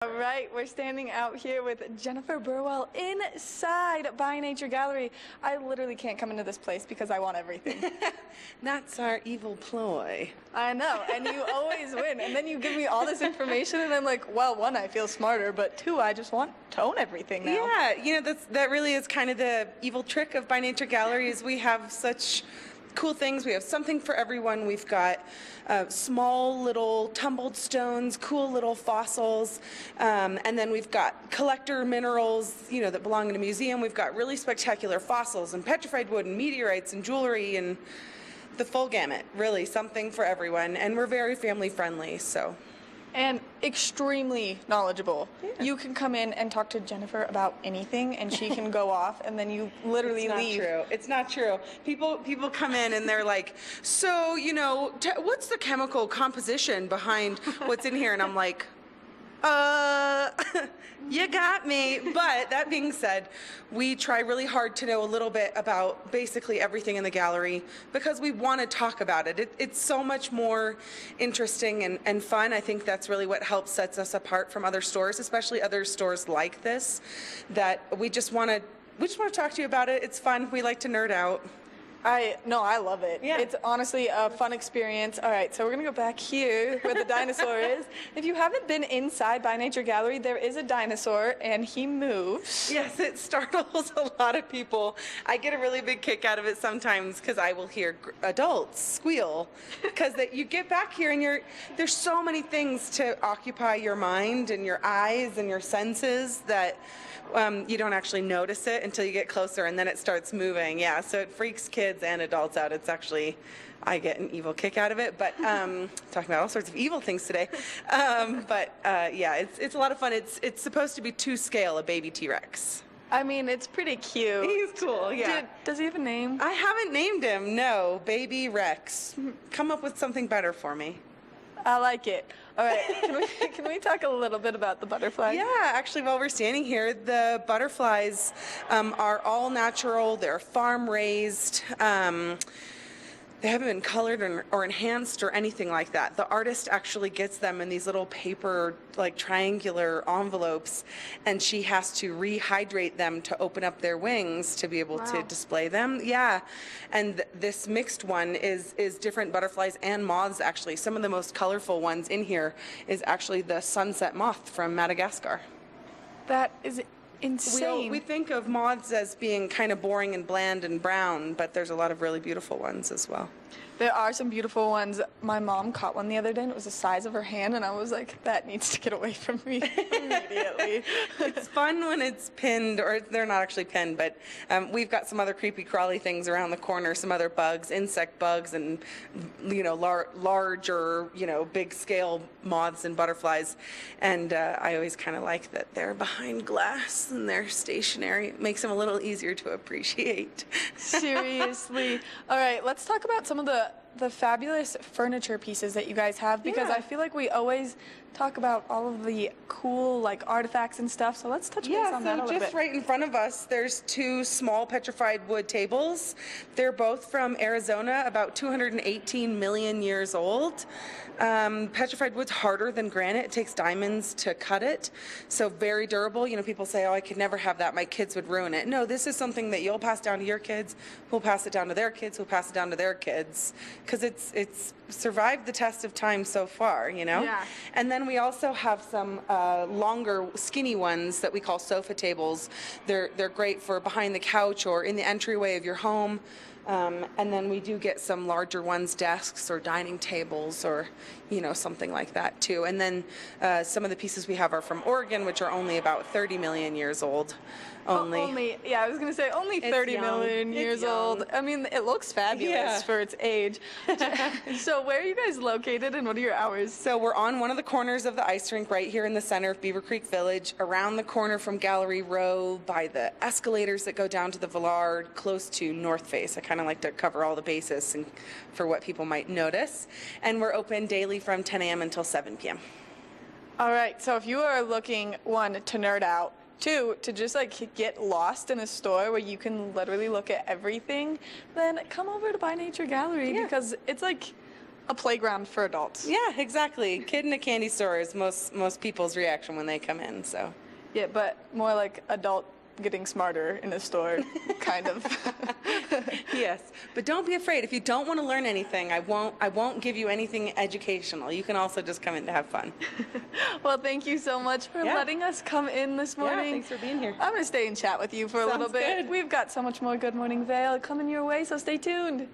All right, we're standing out here with Jennifer Burwell inside By Nature Gallery. I literally can't come into this place because I want everything. That's our evil ploy. I know, and you always win. And then you give me all this information, and I'm like, well, one, I feel smarter, but two, I just want to own everything now. Yeah, you know, that really is kind of the evil trick of By Nature Gallery is we have such cool things. We have something for everyone. We've got small little tumbled stones, cool little fossils, and then we've got collector minerals, you know, that belong in a museum. We've got really spectacular fossils and petrified wood and meteorites and jewelry and the full gamut. Really, something for everyone. And we're very family friendly, so. And extremely knowledgeable. Yeah. You can come in and talk to Jennifer about anything, and she can go off, and then you literally leave. It's not true. People come in and they're like, so, you know, what's the chemical composition behind what's in here? And I'm like, you got me. But that being said, we try really hard to know a little bit about basically everything in the gallery because we want to talk about it. It's so much more interesting and fun. I think that's really what helps sets us apart from other stores, especially other stores like this, that we just want to talk to you about it. It's fun. We like to nerd out. I love it. Yeah. It's honestly a fun experience. All right, so we're going to go back here where the dinosaur is. If you haven't been inside By Nature Gallery, there is a dinosaur, and he moves. Yes, it startles a lot of people. I get a really big kick out of it sometimes because I will hear adults squeal because you get back here and there's so many things to occupy your mind and your eyes and your senses that you don't actually notice it until you get closer, and then it starts moving. Yeah, so it freaks kids and adults out. It's actually, I get an evil kick out of it, but talking about all sorts of evil things today. Yeah, it's a lot of fun. It's supposed to be to scale, a baby T-Rex. I mean, it's pretty cute. He's cool, yeah. Does he have a name? I haven't named him, no. Baby Rex. Come up with something better for me. I like it. All right, can we talk a little bit about the butterflies? Yeah, actually, while we're standing here, the butterflies are all natural. They're farm raised. They haven't been colored or enhanced or anything like that. The artist actually gets them in these little paper, like triangular envelopes, and she has to rehydrate them to open up their wings to be able to display them. Yeah, and this mixed one is different butterflies and moths, actually. Some of the most colorful ones in here is actually the sunset moth from Madagascar. That is insane. We think of moths as being kind of boring and bland and brown, but there's a lot of really beautiful ones as well. There are some beautiful ones. My mom caught one the other day, and it was the size of her hand, and I was like, that needs to get away from me immediately. It's fun when it's pinned, or they're not actually pinned, but we've got some other creepy crawly things around the corner, some other bugs, insect bugs, and, you know, larger, you know, big scale moths and butterflies. And I always kind of like that they're behind glass and they're stationary. It makes them a little easier to appreciate. Seriously. All right, let's talk about some of the fabulous furniture pieces that you guys have, because I feel like we always talk about all of the cool like artifacts and stuff, so let's touch base on that a little bit. Just right in front of us there's two small petrified wood tables. They're both from Arizona, about 218 million years old. Petrified wood's harder than granite. It takes diamonds to cut it, so very durable. You know, people say, oh, I could never have that, my kids would ruin it. No, this is something that you'll pass down to your kids, who'll pass it down to their kids, who'll pass it down to their kids, because it's survived the test of time so far, you know? Yeah. And then we also have some longer, skinny ones that we call sofa tables. They're great for behind the couch or in the entryway of your home. And then we do get some larger ones, desks or dining tables or, you know, something like that too. And then some of the pieces we have are from Oregon, which are only about 30 million years old. Yeah, I was going to say only 30 million years old. I mean, it looks fabulous for its age. So where are you guys located and what are your hours? So we're on one of the corners of the ice rink right here in the center of Beaver Creek Village, around the corner from Gallery Row by the escalators that go down to the Villard, close to North Face. I kind of like to cover all the bases and for what people might notice. And we're open daily from 10 a.m. until 7 p.m. All right, so if you are looking, one, to nerd out, two, to just like get lost in a store where you can literally look at everything, then come over to By Nature Gallery because it's like a playground for adults. Yeah, exactly. Kid in a candy store is most people's reaction when they come in. So. Yeah, but more like adult getting smarter in a store, kind of. Yes, but don't be afraid. If you don't want to learn anything, I won't give you anything educational. You can also just come in to have fun. Well, thank you so much for letting us come in this morning. Yeah, thanks for being here. I'm going to stay and chat with you for a little bit. Good. We've got so much more Good Morning Vail coming your way, so stay tuned.